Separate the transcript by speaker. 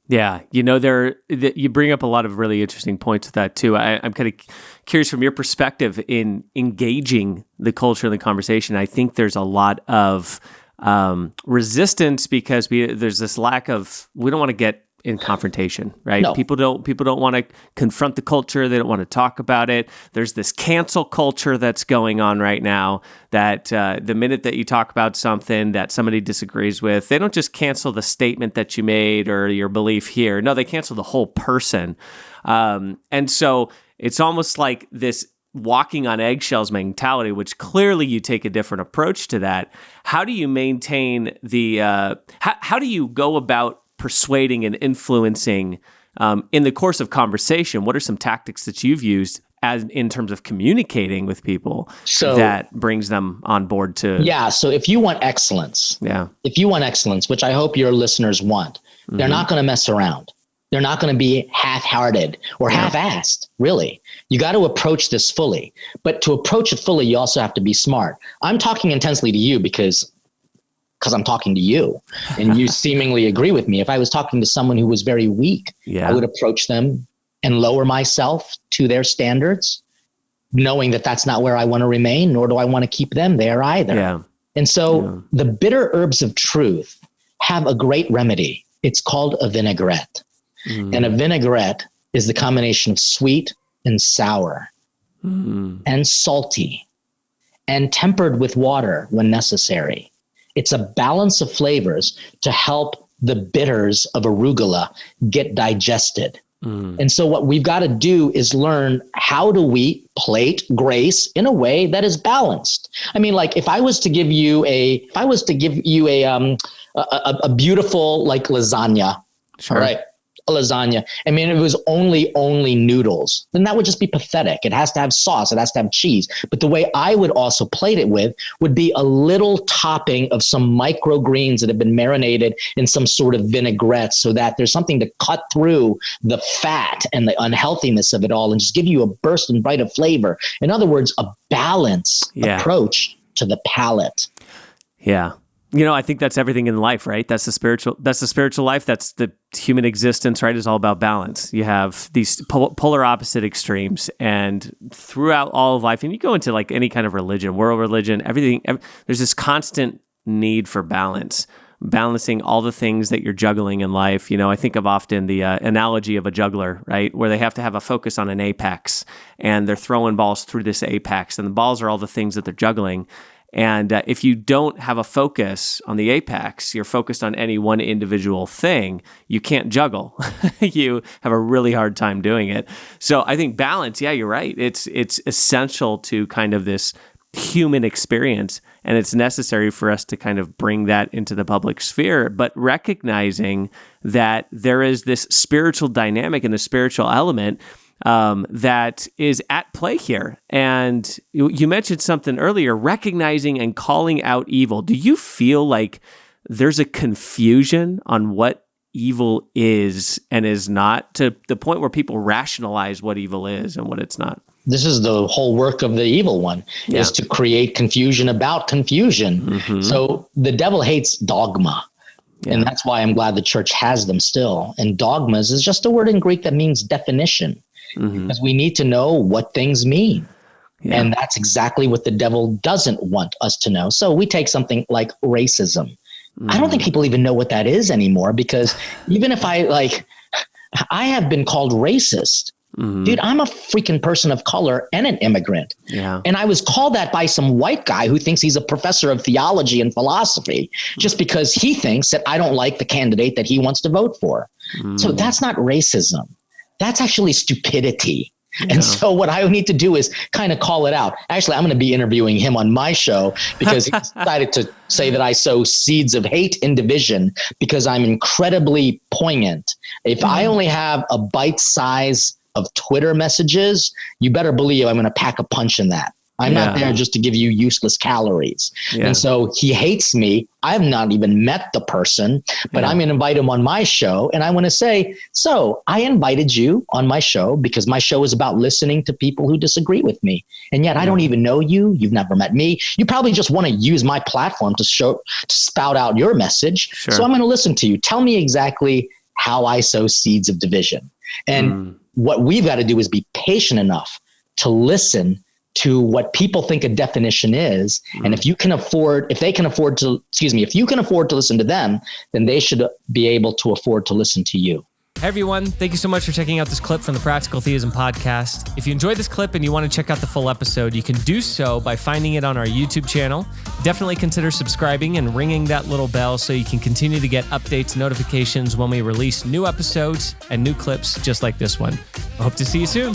Speaker 1: Yeah, you bring up a lot of really interesting points with that too. I'm kind of curious from your perspective in engaging the culture and the conversation. I think there's a lot of resistance because there's this lack of, we don't want to get in confrontation, right?
Speaker 2: No.
Speaker 1: People don't want to confront the culture. They don't want to talk about it. There's this cancel culture that's going on right now that the minute that you talk about something that somebody disagrees with, they don't just cancel the statement that you made or your belief here. No, they cancel the whole person. And so it's almost like this walking on eggshells mentality, which clearly you take a different approach to that. How do you maintain how do you go about persuading and influencing in the course of conversation? What are some tactics that you've used as in terms of communicating with people that brings them on board to?
Speaker 2: Yeah. So if you want excellence, which I hope your listeners want, they're not going to mess around. They're not going to be half-hearted or half-assed, really. You got to approach this fully. But to approach it fully, you also have to be smart. I'm talking intensely to you because I'm talking to you and you seemingly agree with me. If I was talking to someone who was very weak, I would approach them and lower myself to their standards, knowing that that's not where I want to remain, nor do I want to keep them there either.
Speaker 1: Yeah.
Speaker 2: And so the bitter herbs of truth have a great remedy. It's called a vinaigrette. And a vinaigrette is the combination of sweet and sour and salty and tempered with water when necessary. It's a balance of flavors to help the bitters of arugula get digested. And so what we've got to do is learn, how do we plate grace in a way that is balanced? I mean, like if I was to give you a beautiful like lasagna, all right, a lasagna. I mean, if it was only noodles, then that would just be pathetic. It has to have sauce. It has to have cheese. But the way I would also plate it with would be a little topping of some microgreens that have been marinated in some sort of vinaigrette, so that there's something to cut through the fat and the unhealthiness of it all and just give you a burst and bite of flavor. In other words, a balanced approach to the palate.
Speaker 1: Yeah. I think that's everything in life, right? That's the spiritual life. That's the human existence, right? Is all about balance. You have these polar opposite extremes, and throughout all of life, and you go into like any kind of religion, world religion, everything, there's this constant need for balance, balancing all the things that you're juggling in life. I think of often the analogy of a juggler, right? Where they have to have a focus on an apex, and they're throwing balls through this apex, and the balls are all the things that they're juggling. And if you don't have a focus on the apex, you're focused on any one individual thing, you can't juggle. You have a really hard time doing it. So I think balance, you're right. It's essential to kind of this human experience, and it's necessary for us to kind of bring that into the public sphere, but recognizing that there is this spiritual dynamic and the spiritual element that is at play here. And you mentioned something earlier, recognizing and calling out evil. Do you feel like there's a confusion on what evil is and is not, to the point where people rationalize what evil is and what it's not?
Speaker 2: This is the whole work of the evil one, is to create confusion about confusion. So the devil hates dogma. And that's why I'm glad the church has them still. And dogmas is just a word in Greek that means definition. Because we need to know what things mean. And that's exactly what the devil doesn't want us to know. So we take something like racism. I don't think people even know what that is anymore, because even if I have been called racist. Dude, I'm a freaking person of color and an immigrant. And I was called that by some white guy who thinks he's a professor of theology and philosophy just because he thinks that I don't like the candidate that he wants to vote for. So that's not racism. That's actually stupidity. And so what I need to do is kind of call it out. Actually, I'm going to be interviewing him on my show because he decided to say that I sow seeds of hate and division because I'm incredibly poignant. If I only have a bite size of Twitter messages, you better believe I'm going to pack a punch in that. I'm not there just to give you useless calories. And so he hates me. I have not even met the person, but I'm going to invite him on my show. And I want to say, so I invited you on my show because my show is about listening to people who disagree with me. And yet I don't even know you. You've never met me. You probably just want to use my platform to spout out your message. So I'm going to listen to you. Tell me exactly how I sow seeds of division. And what we've got to do is be patient enough to listen to what people think a definition is. And if you can afford to listen to them, then they should be able to afford to listen to you.
Speaker 3: Hey everyone, thank you so much for checking out this clip from the Practical Theism podcast. If you enjoyed this clip and you want to check out the full episode, you can do so by finding it on our YouTube channel. Definitely consider subscribing and ringing that little bell so you can continue to get updates, notifications when we release new episodes and new clips just like this one. I hope to see you soon.